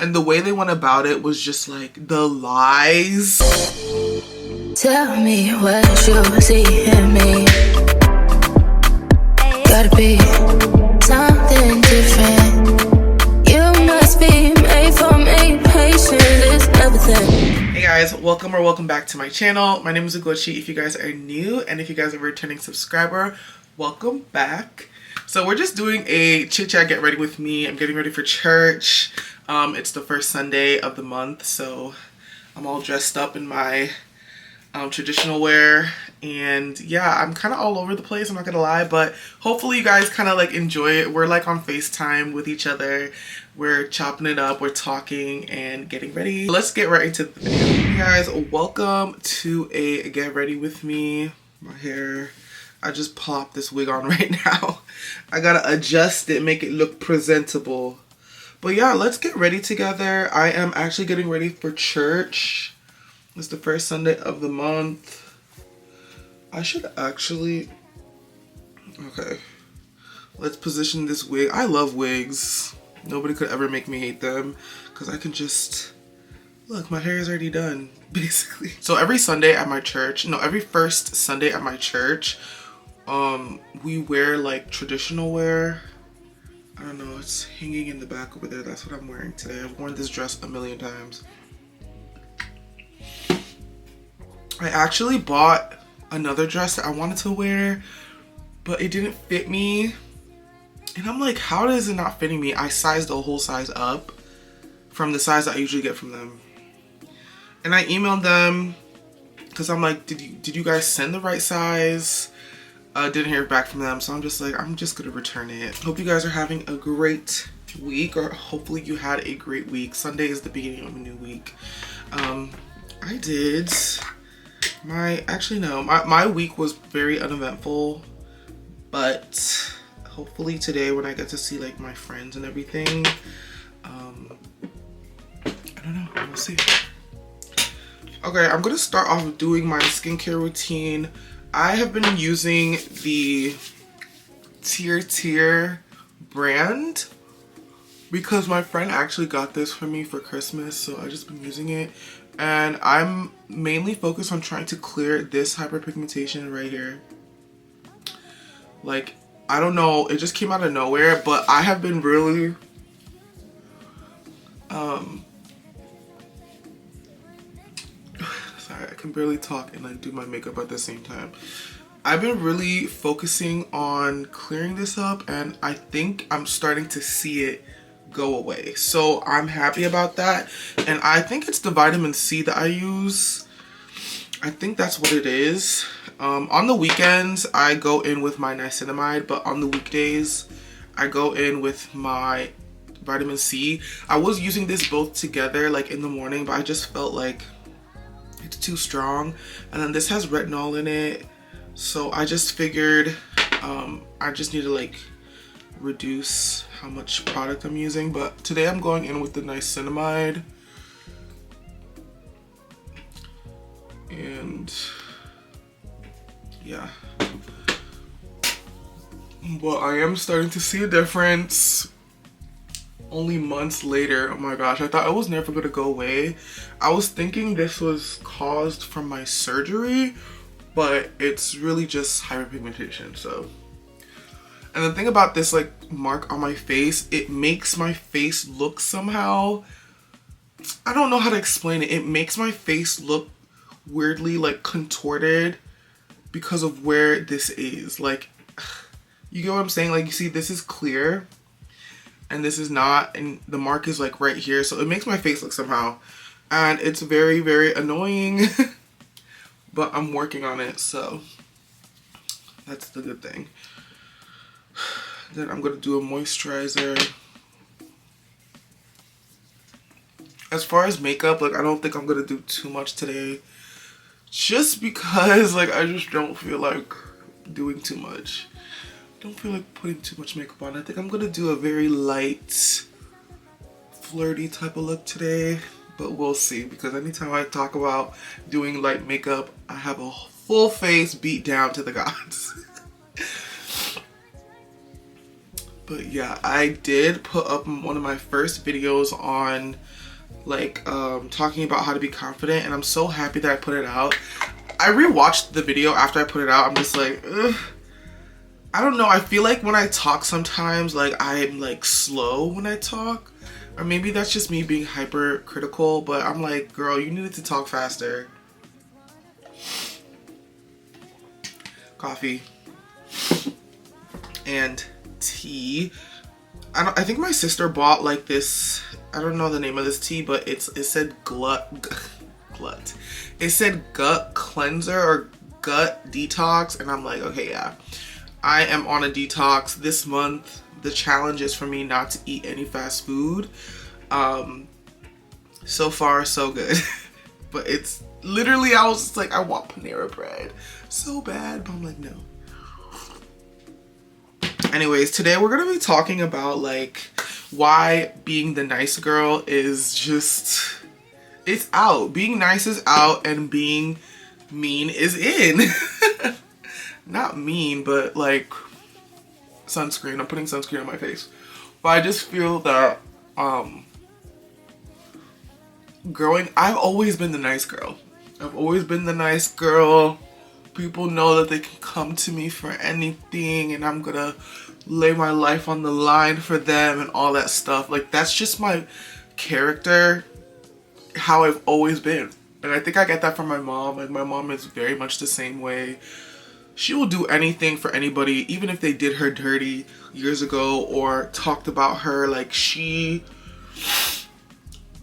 And the way they went about it was just like the lies. Tell me what you see in me. Gotta be something different. You must be made for me. Patience is everything. Hey guys, welcome back to my channel. My name is Chit. If you guys are new and if you guys are a returning subscriber, welcome back. So we're just doing a chit chat get ready with me. I'm getting ready for church. It's the first Sunday of the month, so I'm all dressed up in my traditional wear, and yeah, I'm kind of all over the place, I'm not gonna lie, but hopefully you guys kind of like enjoy it. We're like on FaceTime with each other, we're chopping it up, we're talking and getting ready. Let's get right into the video. Hey guys, welcome to a get ready with me. My hair, I just popped this wig on right now. I gotta adjust it, make it look presentable. But yeah, let's get ready together. I am actually getting ready for church. It's the first Sunday of the month. I should actually... Okay. Let's position this wig. I love wigs. Nobody could ever make me hate them. Because I can just... Look, my hair is already done, basically. So every Sunday at my church... No, every first Sunday at my church, we wear like traditional wear. I don't know, it's hanging in the back over there. That's what I'm wearing today. I've worn this dress a million times. I actually bought another dress that I wanted to wear, but it didn't fit me. And I'm like, how is it not fitting me? I sized the whole size up from the size that I usually get from them. And I emailed them because I'm like, did you guys send the right size? Didn't hear back from them, so I'm just like, I'm just gonna return it. Hope you guys are having a great week, or hopefully you had a great week. Sunday is the beginning of a new week. I did my week was very uneventful, but hopefully today when I get to see like my friends and everything, I don't know, we'll see. Okay, I'm gonna start off doing my skincare routine. I have been using the Tier brand because my friend actually got this for me for Christmas, so I've just been using it. And I'm mainly focused on trying to clear this hyperpigmentation right here. Like, I don't know, it just came out of nowhere, but I have been really sorry, I can barely talk and like do my makeup at the same time. I've been really focusing on clearing this up, and I think I'm starting to see it go away. So I'm happy about that. And I think it's the vitamin C that I use. I think that's what it is. On the weekends, I go in with my niacinamide, but on the weekdays, I go in with my vitamin C. I was using this both together, like in the morning, but I just felt like it's too strong. And then this has retinol in it. So I just figured I just need to like reduce how much product I'm using. But today I'm going in with the niacinamide. And yeah. But I am starting to see a difference. Only months later. Oh my gosh, I thought it was never gonna go away. I was thinking this was caused from my surgery, but it's really just hyperpigmentation. So, and the thing about this like mark on my face, it makes my face look somehow, I don't know how to explain it. It makes my face look weirdly like contorted because of where this is. Like, you get what I'm saying? Like, you see, this is clear and this is not, and the mark is like right here, so it makes my face look somehow, and it's very, very annoying. But I'm working on it, so that's the good thing. Then I'm gonna do a moisturizer. As far as makeup, like, I don't think I'm gonna do too much today, just because like I just don't feel like doing too much. Don't feel like putting too much makeup on. I think I'm gonna do a very light, flirty type of look today, but we'll see, because anytime I talk about doing light makeup, I have a full face beat down to the gods. But yeah, I did put up one of my first videos on like talking about how to be confident, and I'm so happy that I put it out. I rewatched the video after I put it out. I'm just like, ugh. I don't know. I feel like when I talk sometimes, like I'm like slow when I talk, or maybe that's just me being hypercritical, but I'm like, girl, you needed to talk faster. Coffee and tea. I think my sister bought like this, I don't know the name of this tea, but it said glut. It said gut cleanser or gut detox, and I'm like, okay, yeah, I am on a detox this month. The challenge is for me not to eat any fast food. So far so good. But it's literally, I was just like, I want Panera bread so bad, but I'm like, no. Anyways, today we're gonna be talking about like why being the nice girl is just, it's out. Being nice is out and being mean is in. Not mean, but like sunscreen. I'm putting sunscreen on my face. But I just feel that I've always been the nice girl. I've always been the nice girl. People know that they can come to me for anything, and I'm gonna lay my life on the line for them and all that stuff. Like, that's just my character, how I've always been. And I think I get that from my mom. Like, my mom is very much the same way. She will do anything for anybody, even if they did her dirty years ago or talked about her. Like, she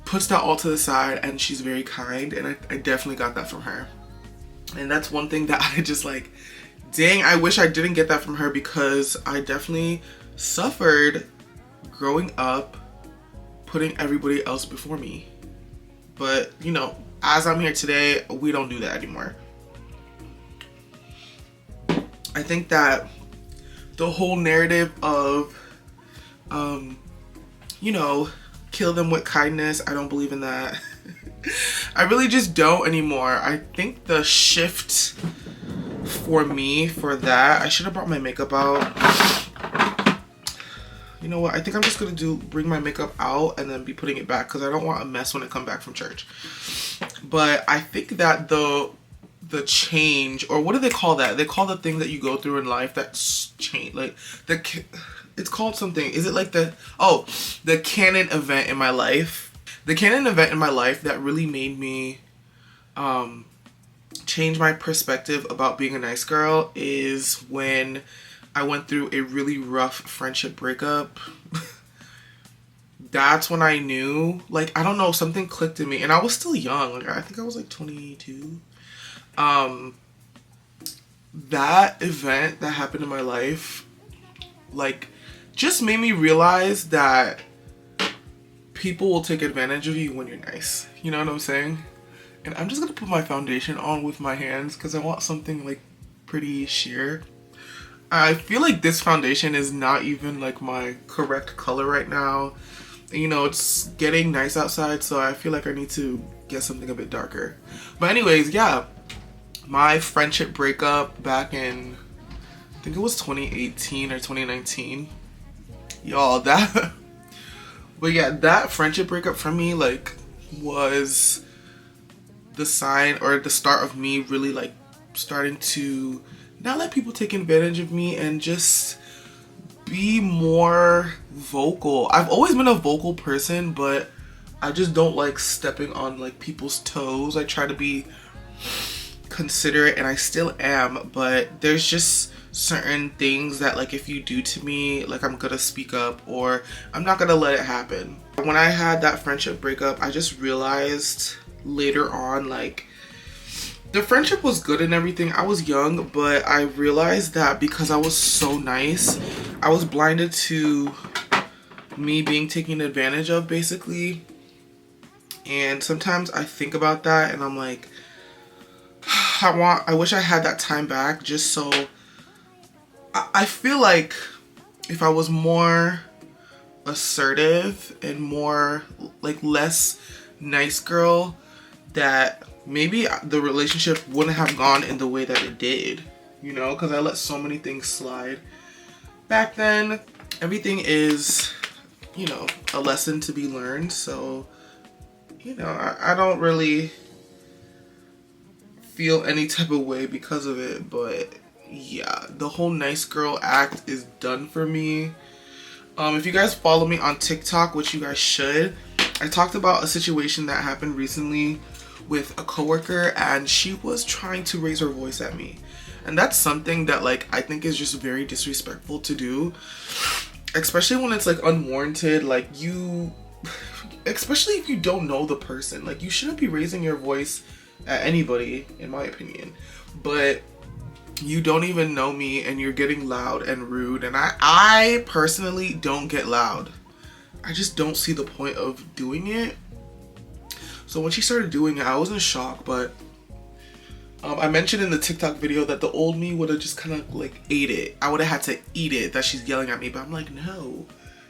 puts that all to the side, and she's very kind, and I definitely got that from her. And that's one thing that I just like, dang, I wish I didn't get that from her, because I definitely suffered growing up putting everybody else before me. But, you know, as I'm here today, we don't do that anymore. I think that the whole narrative of, you know, kill them with kindness, I don't believe in that. I really just don't anymore. I think the shift for me for that, I should have brought my makeup out. You know what? I think I'm just gonna bring my makeup out and then be putting it back, because I don't want a mess when I come back from church. But I think that the change, or what do they call that? They call the thing that you go through in life that's change, like it's called something. Is it like the canon event in my life? The canon event in my life that really made me change my perspective about being a nice girl is when I went through a really rough friendship breakup. That's when I knew, like, I don't know, something clicked in me, and I was still young. Like, I think I was like 22. That event that happened in my life, like, just made me realize that people will take advantage of you when you're nice. You know what I'm saying? And I'm just gonna put my foundation on with my hands, because I want something like pretty sheer. I feel like this foundation is not even like my correct color right now. You know, it's getting nice outside, so I feel like I need to get something a bit darker. But anyways, yeah, my friendship breakup back in, I think it was 2018 or 2019. Y'all, that but yeah, that friendship breakup for me, like, was the sign or the start of me really like starting to not let people take advantage of me and just be more vocal. I've always been a vocal person, but I just don't like stepping on like people's toes. I try to be considerate, and I still am, but there's just certain things that, like, if you do to me, like, I'm gonna speak up, or I'm not gonna let it happen. When I had that friendship breakup, I just realized later on, like, the friendship was good and everything. I was young, but I realized that because I was so nice, I was blinded to me being taken advantage of, basically. And sometimes I think about that and I'm like, I wish I had that time back, just so I feel like if I was more assertive and more like less nice girl, that maybe the relationship wouldn't have gone in the way that it did, you know, because I let so many things slide back then. everything is, you know, a lesson to be learned. So, you know, I don't really feel any type of way because of it. But yeah, the whole nice girl act is done for me. If you guys follow me on TikTok, which you guys should, I talked about a situation that happened recently with a coworker, and she was trying to raise her voice at me. And that's something that, like, I think is just very disrespectful to do, especially when it's like unwarranted. Like, you, especially if you don't know the person, like, you shouldn't be raising your voice at anybody, in my opinion. But you don't even know me and you're getting loud and rude, and I personally don't get loud. I just don't see the point of doing it. So when she started doing it, I was in shock. But I mentioned in the TikTok video that the old me would have just kind of like ate it. I would have had to eat it that she's yelling at me. But I'm like, no,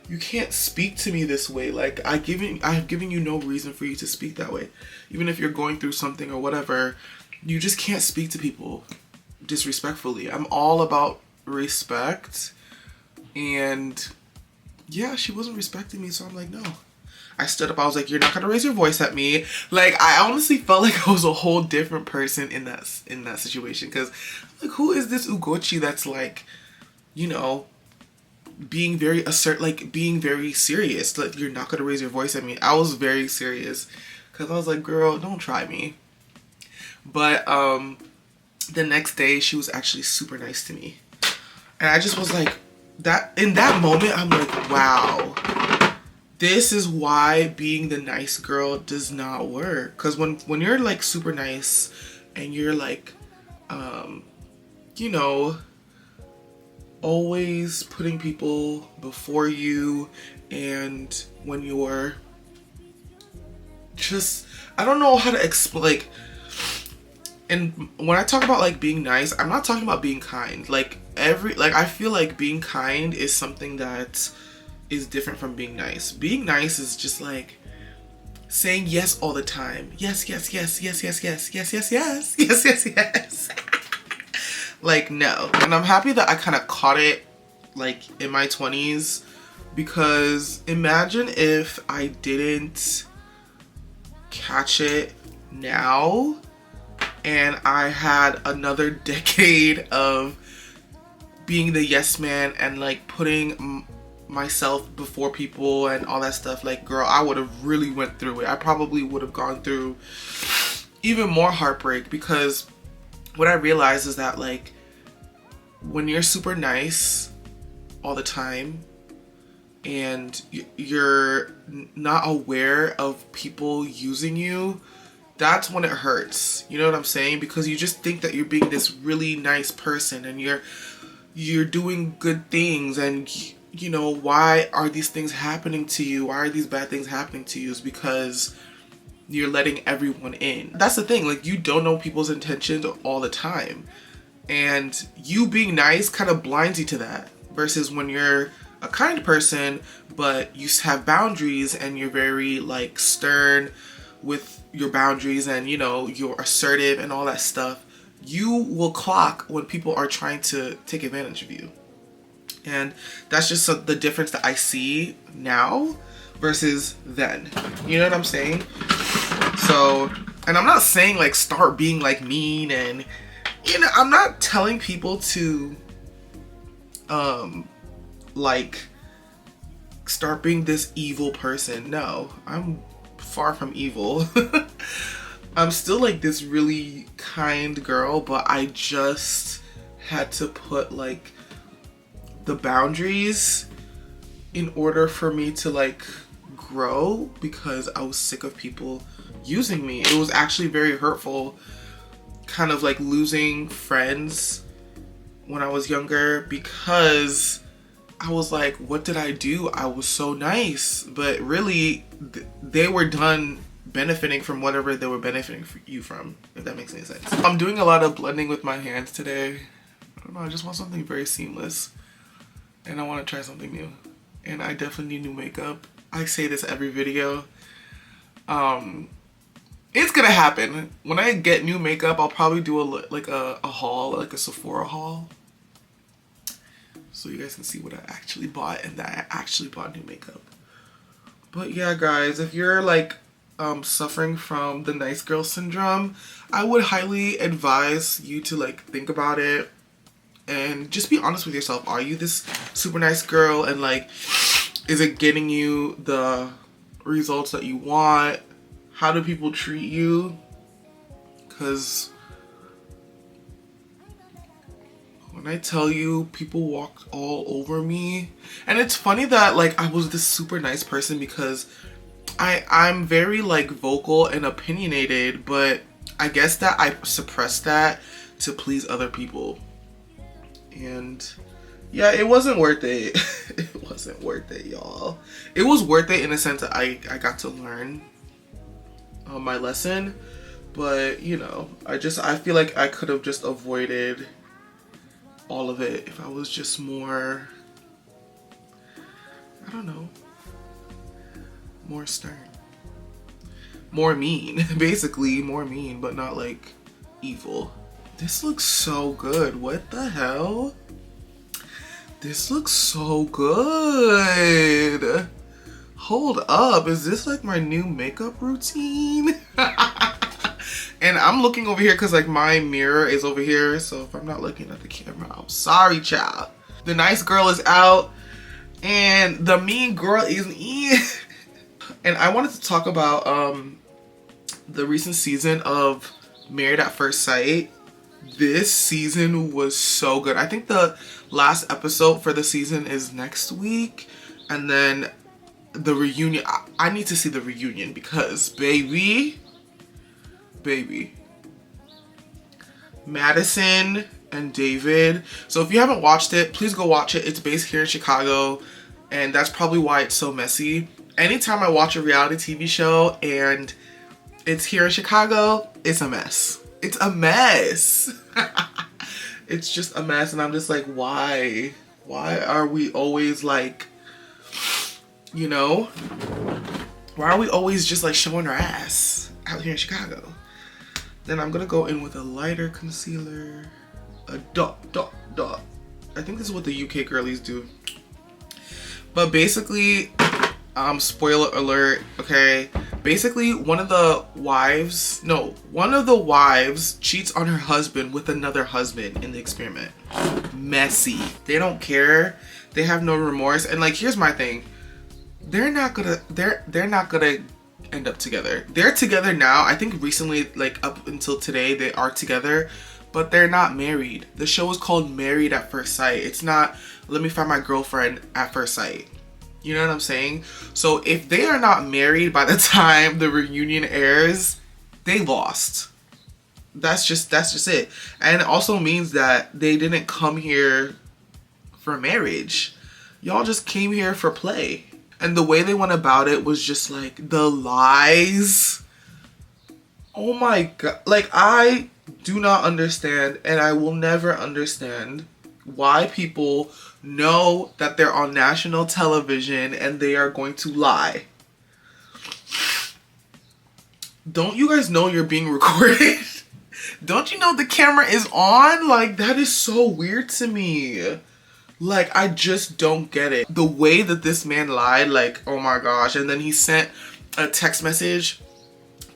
you can't speak to me this way. Like, I have given you no reason for you to speak that way. Even if you're going through something or whatever, you just can't speak to people disrespectfully. I'm all about respect. And yeah, she wasn't respecting me, so I'm like, no. I stood up, I was like, you're not gonna raise your voice at me. Like, I honestly felt like I was a whole different person in that situation. Cause like, who is this Ugochi that's like, you know, being very being very serious. Like, you're not gonna raise your voice at me. I was very serious. Cause I was like, girl, don't try me. But the next day, she was actually super nice to me. And I just was like, in that moment, I'm like, wow, this is why being the nice girl does not work. Because when you're like super nice and you're like, you know, always putting people before you, and when you're just, I don't know how to explain, like, and when I talk about like being nice, I'm not talking about being kind. Like, I feel like being kind is something that is different from being nice. Being nice is just like saying yes all the time. Yes, yes, yes, yes, yes, yes, yes, yes, yes, yes, yes, yes. Like, no. And I'm happy that I kind of caught it like in my 20s, because imagine if I didn't catch it now and I had another decade of being the yes man and like putting myself before people and all that stuff. Like, girl, I would have really went through it. I probably would have gone through even more heartbreak, because what I realized is that, like, when you're super nice all the time and you're not aware of people using you, that's when it hurts. You know what I'm saying? Because you just think that you're being this really nice person and you're doing good things, and you know, why are these things happening to you? Why are these bad things happening to you? Is because you're letting everyone in. That's the thing, like, you don't know people's intentions all the time. And you being nice kind of blinds you to that. Versus when you're a kind person, but you have boundaries and you're very like stern with your boundaries, and you know, you're assertive and all that stuff, you will clock when people are trying to take advantage of you. And that's just the difference that I see now versus then. You know what I'm saying? So, and I'm not saying like start being like mean, and you know, I'm not telling people to like start being this evil person. No, I'm far from evil. I'm still like this really kind girl, but I just had to put like the boundaries in order for me to like grow, because I was sick of people using me. It was actually very hurtful, kind of like losing friends when I was younger, because I was like, what did I do? I was so nice, but really they were done benefiting from whatever they were benefiting you from, if that makes any sense. I'm doing a lot of blending with my hands today. I don't know, I just want something very seamless, and I want to try something new, and I definitely need new makeup. I say this every video. It's gonna happen. When I get new makeup, I'll probably do a haul, like a Sephora haul. so you guys can see what I actually bought and that I actually bought new makeup. But yeah, guys, if you're like suffering from the nice girl syndrome, I would highly advise you to like think about it and just be honest with yourself. Are you this super nice girl, and like, is it getting you the results that you want? How do people treat you? Because when I tell you, people walked all over me. And it's funny that like I was this super nice person, because I'm very like vocal and opinionated, but I guess that I suppressed that to please other people. And yeah, it wasn't worth it. It wasn't worth it, y'all. It was worth it in a sense that I got to learn my lesson. But, you know, I feel like I could have just avoided all of it if I was just more, I don't know, more stern. More mean. Basically, more mean, but not like evil. This looks so good. What the hell? This looks so good. Hold up. Is this like my new makeup routine? And I'm looking over here because like my mirror is over here. So if I'm not looking at the camera, I'm sorry, child. The nice girl is out and the mean girl is in. And I wanted to talk about the recent season of Married at First Sight. This season was so good. I think the last episode for the season is next week. And then the reunion. I need to see the reunion because baby. Madison and David. So if you haven't watched it, please go watch it. It's based here in Chicago. And that's probably why it's so messy. Anytime I watch a reality TV show and it's here in Chicago, it's a mess. It's a mess. It's just a mess, and I'm just like, why? Why are we always like, you know? Why are we always just like showing our ass out here in Chicago? Then I'm gonna go in with a lighter concealer. A dot. I think this is what the UK girlies do. But basically, spoiler alert, okay? Basically, one of the wives cheats on her husband with another husband in the experiment. Messy. They don't care. They have no remorse. And like, here's my thing. They're not gonna end up together. They're together now. I think recently, like up until today, they are together, but they're not married. The show is called Married at First Sight. It's not, let me find my girlfriend at first sight. You know what I'm saying? So if they are not married by the time the reunion airs, they lost. That's just it. And it also means that they didn't come here for marriage. Y'all just came here for play. And the way they went about it was just like the lies. Oh my God. Like, I do not understand, and I will never understand why people know that they're on national television and they are going to lie. Don't you guys know you're being recorded? Don't you know the camera is on? Like, that is so weird to me. Like, I just don't get it. The way that this man lied, like, oh my gosh. And then he sent a text message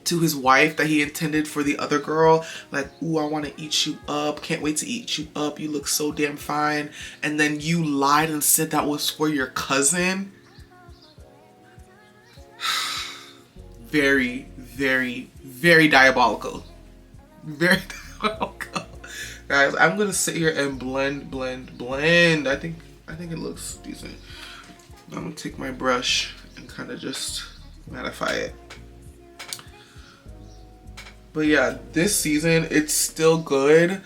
to his wife that he intended for the other girl, like, ooh, I want to eat you up, can't wait to eat you up, you look so damn fine. And then you lied and said that was for your cousin. Very, very, very diabolical. Very diabolical. Guys, I'm gonna sit here and blend. I think it looks decent. I'm gonna take my brush and kind of just mattify it. But yeah, this season, it's still good.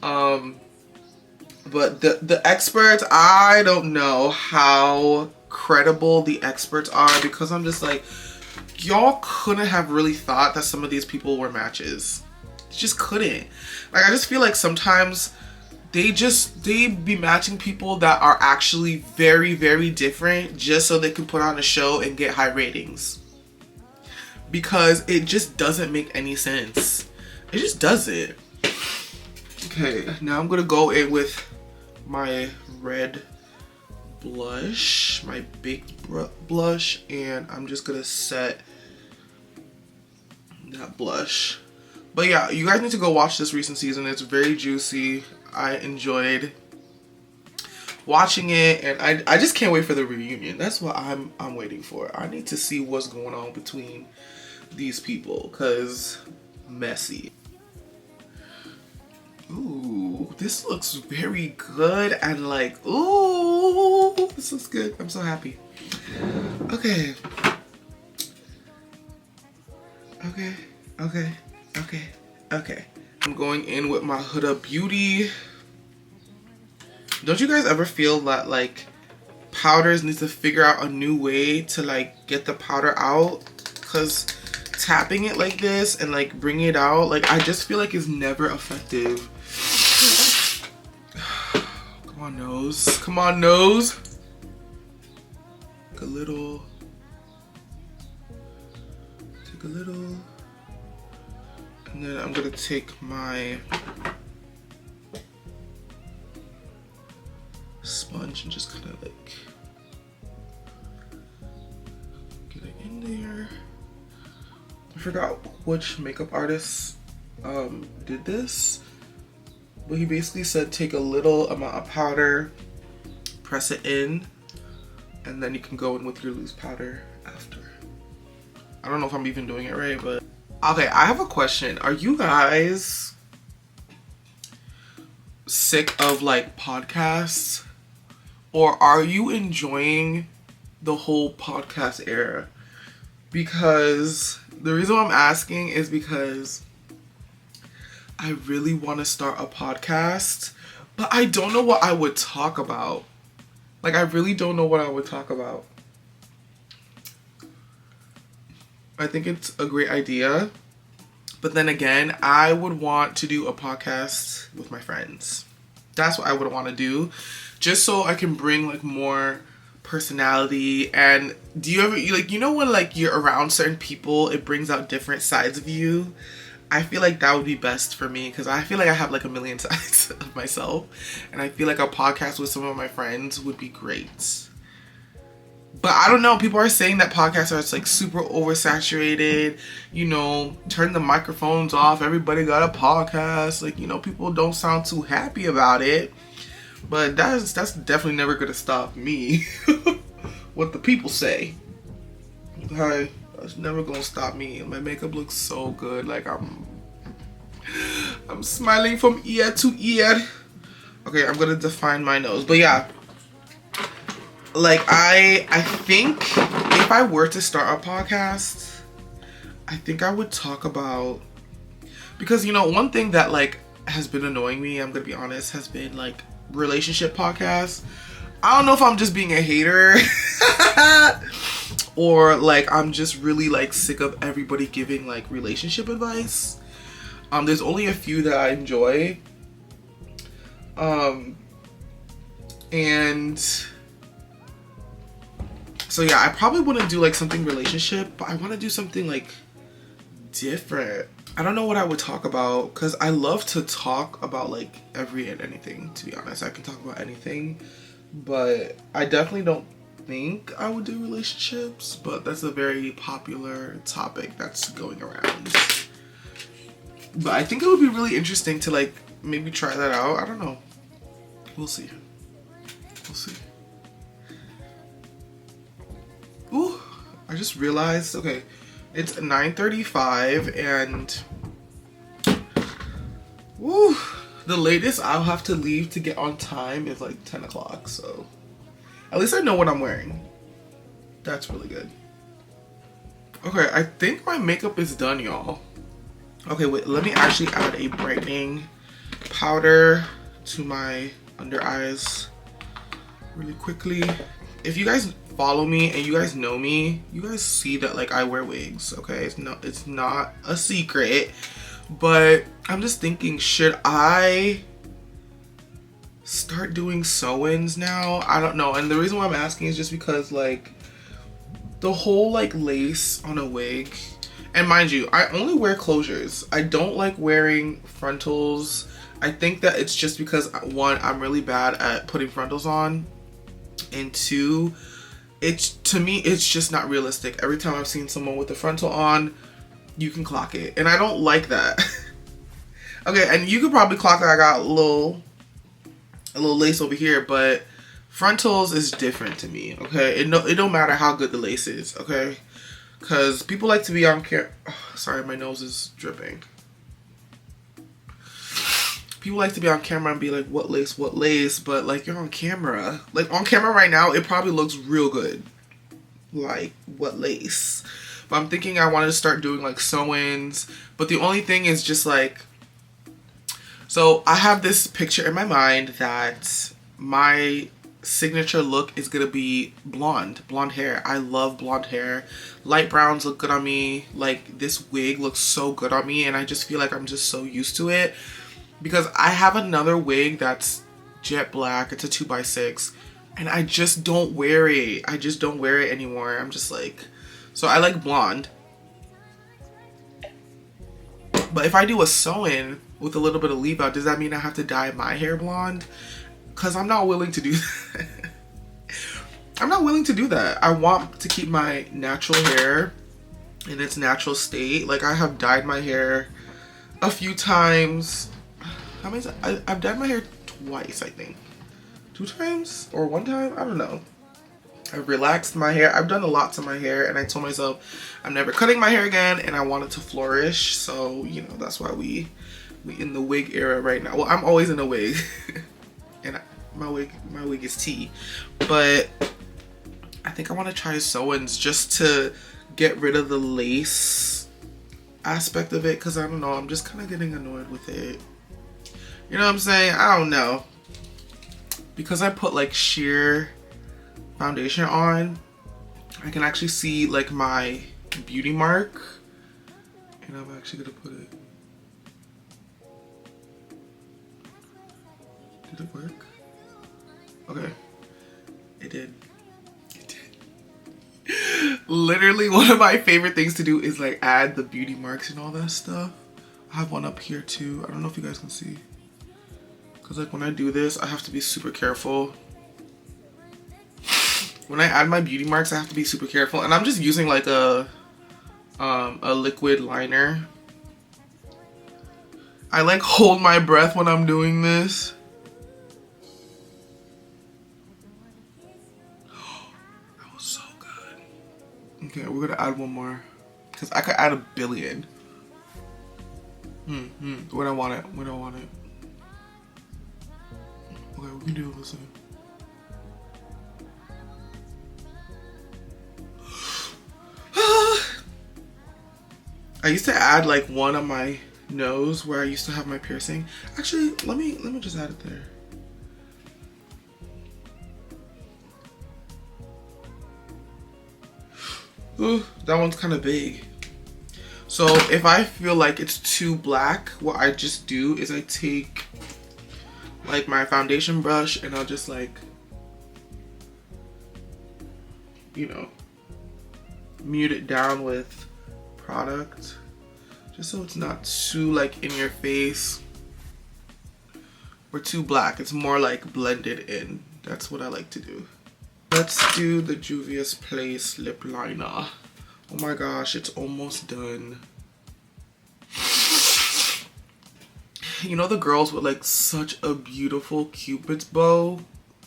But the experts, I don't know how credible the experts are, because I'm just like, y'all couldn't have really thought that some of these people were matches. You just couldn't. Like, I just feel like sometimes they be matching people that are actually very, very different just so they can put on a show and get high ratings. Because it just doesn't make any sense. It just doesn't. Okay, now I'm gonna go in with my red blush, my baked blush, and I'm just gonna set that blush. But yeah, you guys need to go watch this recent season. It's very juicy. I enjoyed watching it, and I just can't wait for the reunion. That's what I'm waiting for. I need to see what's going on between these people, cause messy. Ooh, this looks very good, and like, ooh, this looks good. I'm so happy. Okay. Okay. I'm going in with my Huda Beauty. Don't you guys ever feel that like powders need to figure out a new way to like get the powder out? Cause tapping it like this and like bringing it out, like I just feel like it's never effective. Come on, nose. Come on, nose. Take a little. Take a little. And then I'm gonna take my sponge and just kind of like get it in there. I forgot which makeup artist did this, but he basically said take a little amount of powder, press it in, and then you can go in with your loose powder after. I don't know if I'm even doing it right, but okay, I have a question. Are you guys sick of like podcasts, or are you enjoying the whole podcast era? Because the reason why I'm asking is because I really want to start a podcast, but I don't know what I would talk about. Like, I really don't know what I would talk about. I think it's a great idea, but then again, I would want to do a podcast with my friends. That's what I would want to do, just so I can bring like more personality. And do you ever, you know when like you're around certain people, it brings out different sides of you? I feel like that would be best for me, because I feel like I have like a million sides of myself, and I feel like a podcast with some of my friends would be great. But I don't know, people are saying that podcasts are like super oversaturated, you know, turn the microphones off, everybody got a podcast, like, you know, people don't sound too happy about it. But that's definitely never gonna stop me. What the people say. Okay, that's never gonna stop me. My makeup looks so good, like I'm smiling from ear to ear. Okay, I'm gonna define my nose, but yeah. Like, I think if I were to start a podcast, I think I would talk about, because, you know, one thing that, like, has been annoying me, I'm gonna be honest, has been, like, relationship podcasts. I don't know if I'm just being a hater or, like, I'm just really, like, sick of everybody giving, like, relationship advice. There's only a few that I enjoy. And so yeah, I probably wouldn't do like something relationship, but I want to do something like different. I don't know what I would talk about, because I love to talk about like every and anything, to be honest. I can talk about anything, but I definitely don't think I would do relationships, but that's a very popular topic that's going around. But I think it would be really interesting to like maybe try that out. I don't know. We'll see. We'll see. Ooh, I just realized, okay, it's 9:35 and woo, the latest I'll have to leave to get on time is like 10 o'clock, so at least I know what I'm wearing. That's really good. Okay, I think my makeup is done, y'all. Okay, wait, let me actually add a brightening powder to my under eyes really quickly. If you guys follow me and you guys know me, you guys see that like I wear wigs, okay? It's not a secret, but I'm just thinking, should I start doing sew-ins now? I don't know. And the reason why I'm asking is just because like the whole like lace on a wig, and mind you, I only wear closures. I don't like wearing frontals. I think that it's just because, one, I'm really bad at putting frontals on. And two, to me, it's just not realistic. Every time I've seen someone with the frontal on, you can clock it. And I don't like that. Okay, and you could probably clock that I got a little lace over here, but frontals is different to me, okay? It don't matter how good the lace is, okay? Because people like to be on camera. Oh, sorry, my nose is dripping. People like to be on camera and be like, what lace, but like, you're on camera. Like, on camera right now, it probably looks real good. Like, what lace? But I'm thinking I wanted to start doing like sew-ins, but the only thing is just like, so I have this picture in my mind that my signature look is gonna be blonde hair. I love blonde hair. Light browns look good on me. Like, this wig looks so good on me, and I just feel like I'm just so used to it. Because I have another wig that's jet black. It's a 2x6. And I just don't wear it. I just don't wear it anymore. I'm just like... So I like blonde. But if I do a sew-in with a little bit of leave out, does that mean I have to dye my hair blonde? Because I'm not willing to do that. I'm not willing to do that. I want to keep my natural hair in its natural state. Like, I have dyed my hair a few times. How many times? I've dyed my hair twice, I think. 2 times? Or 1 time? I don't know. I've relaxed my hair. I've done a lot to my hair, and I told myself I'm never cutting my hair again, and I want it to flourish. So, you know, that's why we in the wig era right now. Well, I'm always in a wig. And my wig is tea. But I think I want to try sew-ins just to get rid of the lace aspect of it, because I don't know, I'm just kind of getting annoyed with it. You know what I'm saying? I don't know. Because I put like sheer foundation on, I can actually see like my beauty mark. And I'm actually gonna put it. Did it work? Okay. It did. It did. Literally one of my favorite things to do is like add the beauty marks and all that stuff. I have one up here too. I don't know if you guys can see. Cause like when I do this, I have to be super careful. When I add my beauty marks, I have to be super careful. And I'm just using like a liquid liner. I like hold my breath when I'm doing this. That was so good. Okay, we're gonna add one more. Cause I could add a billion. When I want it. When I want it. Okay, we can do it the same. I used to add like one on my nose where I used to have my piercing. Actually, let me just add it there. Ooh, that one's kind of big. So if I feel like it's too black, what I just do is I take like my foundation brush and I'll just like, you know, mute it down with product just so it's not too like in your face or too black. It's more like blended in. That's what I like to do. Let's do the Juvia's Place lip liner. Oh my gosh, it's almost done. You know the girls with like such a beautiful Cupid's bow?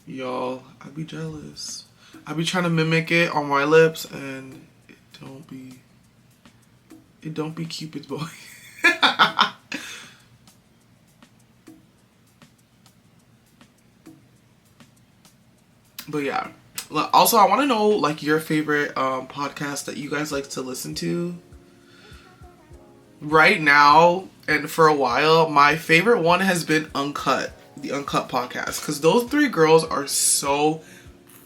Y'all, I'd be jealous. I'd be trying to mimic it on my lips and it don't be Cupid's bow. But yeah. Also, I want to know like your favorite podcast that you guys like to listen to. Right now and for a while, my favorite one has been Uncut, the Uncut podcast, because those 3 girls are so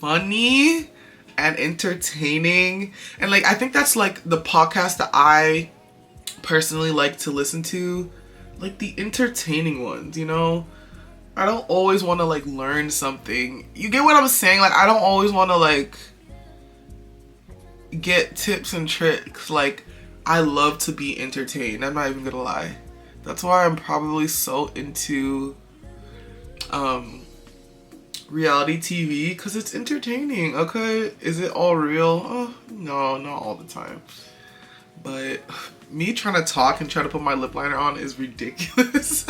funny and entertaining, and like I think that's like the podcast that I personally like to listen to, like the entertaining ones, you know. I don't always want to like learn something. You get what I'm saying? Like I don't always want to like get tips and tricks. Like I love to be entertained. I'm not even gonna lie. That's why I'm probably so into reality TV because it's entertaining, okay? Is it all real? No, not all the time. But me trying to talk and try to put my lip liner on is ridiculous.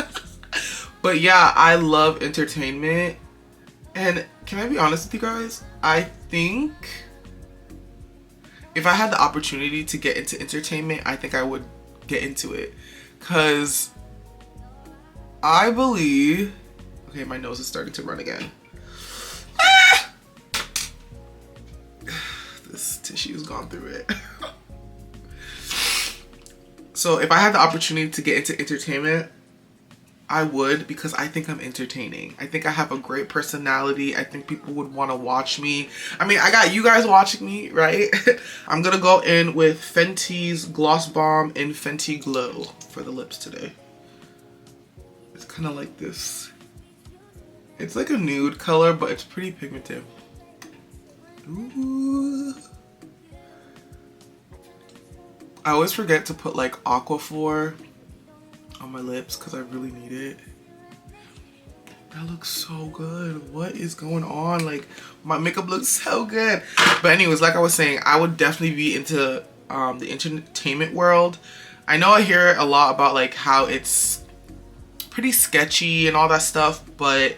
But yeah, I love entertainment. And can I be honest with you guys? I think if I had the opportunity to get into entertainment, I think I would get into it. Because I believe... Okay, my nose is starting to run again. Ah! This tissue's gone through it. So if I had the opportunity to get into entertainment, I would, because I think I'm entertaining. I think I have a great personality. I think people would want to watch me. I mean, I got you guys watching me, right? I'm gonna go in with Fenty's Gloss Bomb in Fenty Glow for the lips today. It's kind of like this. It's like a nude color, but it's pretty pigmented. Ooh. I always forget to put like Aquaphor on my lips because I really need it. That looks so good. What is going on? Like, my makeup looks so good. But anyways, like I was saying, I would definitely be into the entertainment world. I know I hear a lot about like how it's pretty sketchy and all that stuff, but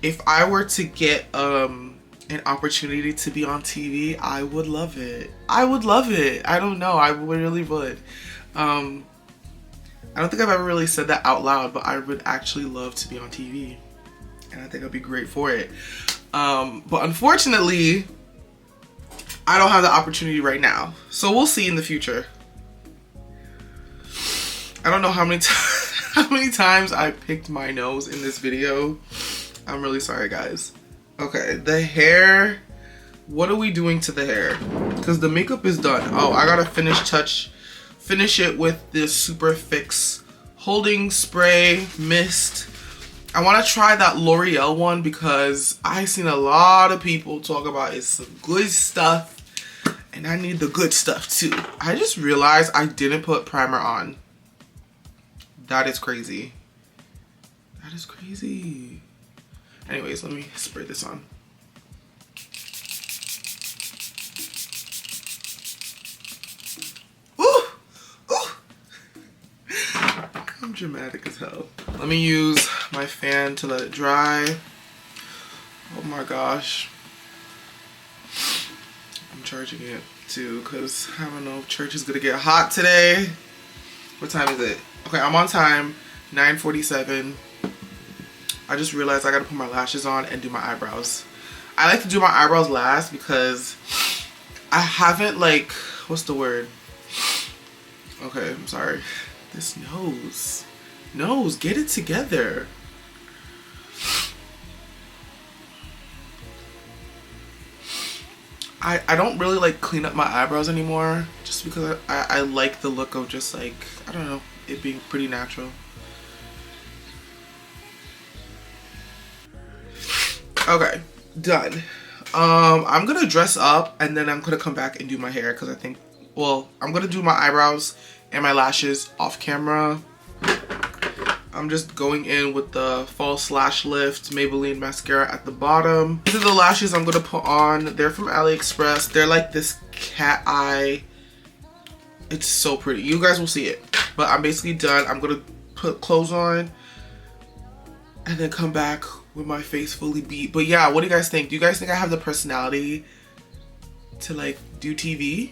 if I were to get an opportunity to be on TV, I would love it. I would love it. I don't know. I really would. I don't think I've ever really said that out loud, but I would actually love to be on TV. And I think I'd be great for it. But unfortunately, I don't have the opportunity right now. So we'll see in the future. I don't know how many times I picked my nose in this video. I'm really sorry, guys. Okay, the hair. What are we doing to the hair? Because the makeup is done. Oh, I gotta finish it with this Super Fix holding spray mist. I want to try that L'Oreal one because I've seen a lot of people talk about it's some good stuff, and I need the good stuff too. I just realized I didn't put primer on. That is crazy. That is crazy. Anyways, let me spray this on. I'm dramatic as hell. Let me use my fan to let it dry. Oh my gosh. I'm charging it too because I don't know if church is gonna get hot today. What time is it? Okay, I'm on time, 9:47. I just realized I gotta put my lashes on and do my eyebrows. I like to do my eyebrows last because I haven't like, what's the word? Okay, I'm sorry. This nose, get it together. I don't really like clean up my eyebrows anymore just because I like the look of just like, I don't know, it being pretty natural. Okay, done. I'm gonna dress up and then I'm gonna come back and do my hair because I think, well, I'm gonna do my eyebrows and my lashes off camera. I'm just going in with the False Lash Lift Maybelline mascara at the bottom. These are the lashes I'm gonna put on. They're from AliExpress. They're like this cat eye. It's so pretty. You guys will see it. But I'm basically done. I'm gonna put clothes on and then come back with my face fully beat. But yeah, what do you guys think? Do you guys think I have the personality to like do TV?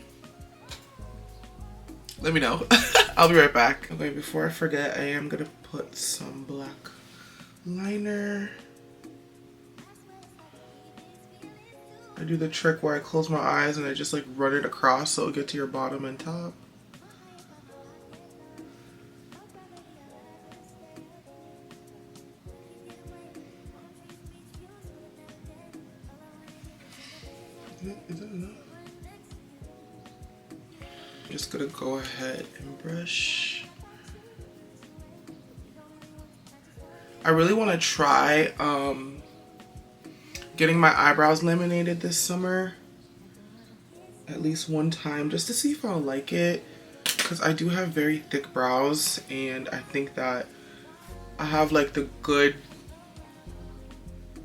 Let me know. I'll be right back. Okay, before I forget, I am gonna put some black liner. I do the trick where I close my eyes and I just like run it across so it'll get to your bottom and top. Is that enough? Just gonna go ahead and brush. I really want to try getting my eyebrows laminated this summer at least one time just to see if I'll like it, because I do have very thick brows and I think that I have like the good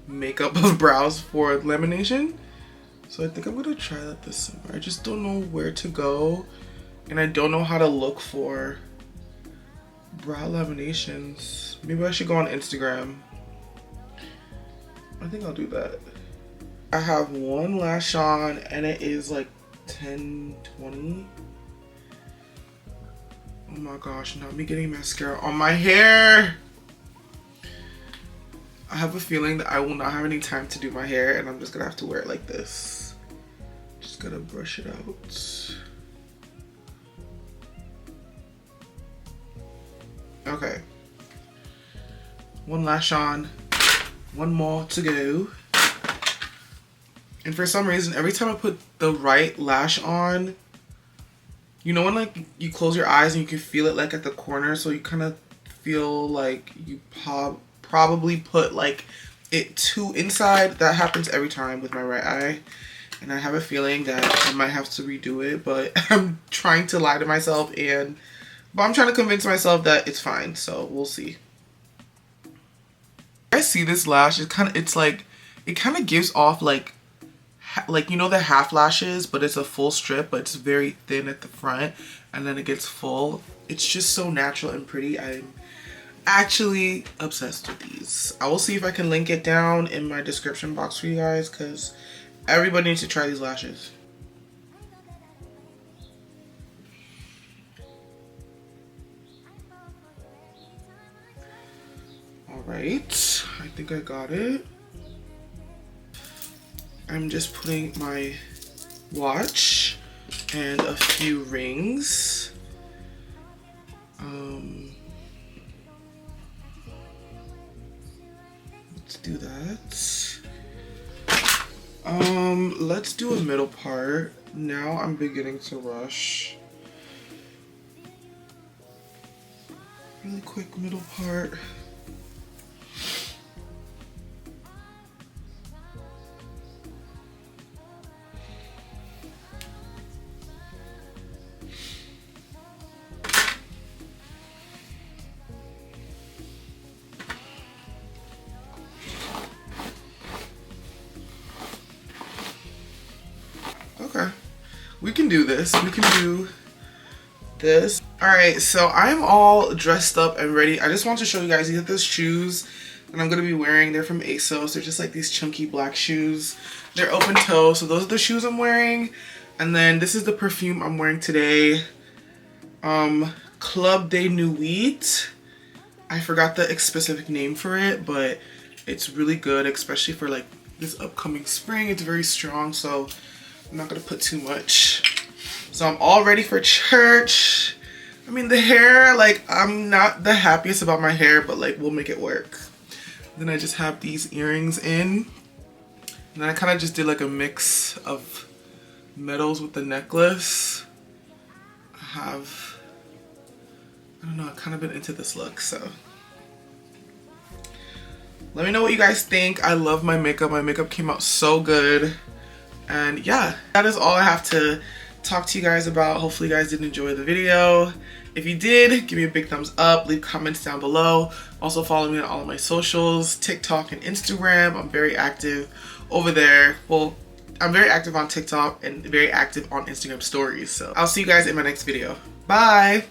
makeup of brows for lamination. So I think I'm gonna try that this summer. I just don't know where to go, and I don't know how to look for brow laminations. Maybe I should go on Instagram. I think I'll do that. I have one lash on and it is like 10-20. Oh my gosh, not me getting mascara on my hair. I have a feeling that I will not have any time to do my hair and I'm just gonna have to wear it like this. Just gotta brush it out. Okay. One lash on, one more to go. And for some reason, every time I put the right lash on, you know when like you close your eyes and you can feel it like at the corner, so you kind of feel like you probably put like it too inside. That happens every time with my right eye. And I have a feeling that I might have to redo it, but I'm trying to lie to myself but I'm trying to convince myself that it's fine, so we'll see. I see this lash, it kind of gives off like you know the half lashes, but it's a full strip, but it's very thin at the front and then it gets full. It's just so natural and pretty. I'm actually obsessed with these. I will see if I can link it down in my description box for you guys, because everybody needs to try these lashes. Alright, I think I got it. I'm just putting my watch and a few rings. Let's do that. Let's do a middle part. Now I'm beginning to rush. Really quick middle part. Okay, we can do this. We can do this. Alright, so I'm all dressed up and ready. I just want to show you guys, these are the shoes that I'm going to be wearing. They're from ASOS. They're just like these chunky black shoes. They're open toe, so those are the shoes I'm wearing. And then this is the perfume I'm wearing today. Club de Nuit. I forgot the specific name for it, but it's really good, especially for like this upcoming spring. It's very strong, so I'm not gonna put too much. So I'm all ready for church. I mean, the hair, like, I'm not the happiest about my hair, but like, we'll make it work. Then I just have these earrings in. And then I kind of just did like a mix of metals with the necklace. I don't know, I've kind of been into this look, so. Let me know what you guys think. I love my makeup. My makeup came out so good. And yeah, that is all I have to talk to you guys about. Hopefully you guys did enjoy the video. If you did, give me a big thumbs up, leave comments down below. Also follow me on all of my socials, TikTok and Instagram. I'm very active over there. Well, I'm very active on TikTok and very active on Instagram stories. So I'll see you guys in my next video. Bye.